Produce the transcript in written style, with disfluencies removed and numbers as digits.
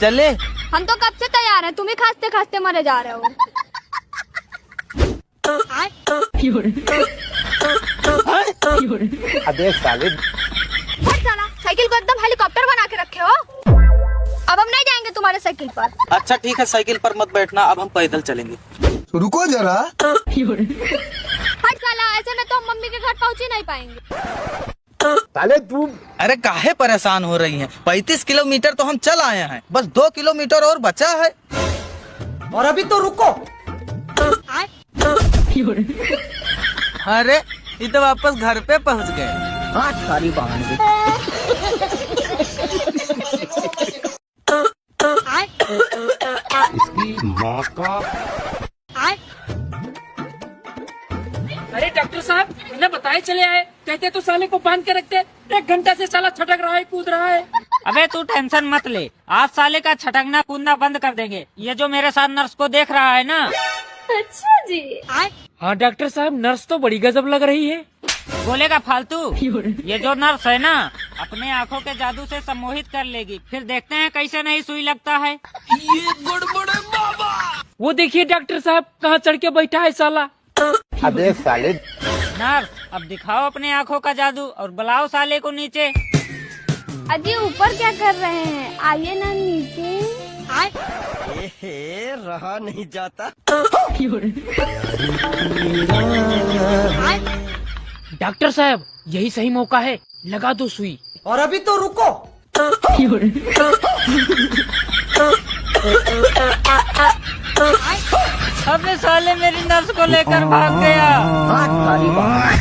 चले। हम तो कब से तैयार हैं, तुम ही खांसते खांसते मरे जा रहे हो। अबे साले, हट साला, साइकिल को एकदम हेलीकॉप्टर बना के रखे हो। अब हम नहीं जाएंगे तुम्हारे साइकिल पर। अच्छा ठीक है, साइकिल पर मत बैठना, अब हम पैदल चलेंगे। रुको जरा। हट साला, ऐसे में तो हम मम्मी के घर पहुंच ही नहीं पाएंगे। साले तू। अरे काहे परेशान हो रही हैं? 35 किलोमीटर तो हम चल आए हैं, बस 2 किलोमीटर और बचा है। और अभी तो रुको। अरे ये तो वापस घर पे पहुंच गए। सारी बहन की। माँ का। अरे डॉक्टर साहब, इन्हें बताए चले आए, कहते तो साले को बांध के रखते। 1 घंटा से साला छटक रहा है, कूद रहा है। अबे तू टेंशन मत ले, आज साले का छटकना कूदना बंद कर देंगे। ये जो मेरे साथ नर्स को देख रहा है ना। अच्छा जी। हाँ डॉक्टर साहब, नर्स तो बड़ी गजब लग रही है। बोलेगा फालतू। ये जो नर्स है ना, अपने आँखों के जादू से सम्मोहित कर लेगी, फिर देखते हैं कैसे नहीं सुई लगता है। ये गड़बड़ है बाबा। वो देखिए डॉक्टर साहब, कहाँ चढ़ के बैठा है साला। अबे साले। नर्स, अब दिखाओ अपने आँखों का जादू और बुलाओ साले को नीचे। अजी ऊपर क्या कर रहे हैं, आइए ना नीचे। रहा नहीं जाता। डॉक्टर साहब, यही सही मौका है, लगा दो सुई। और अभी तो रुको। अबे साले मेरी नर्स को लेकर भाग गया। सारी बहन।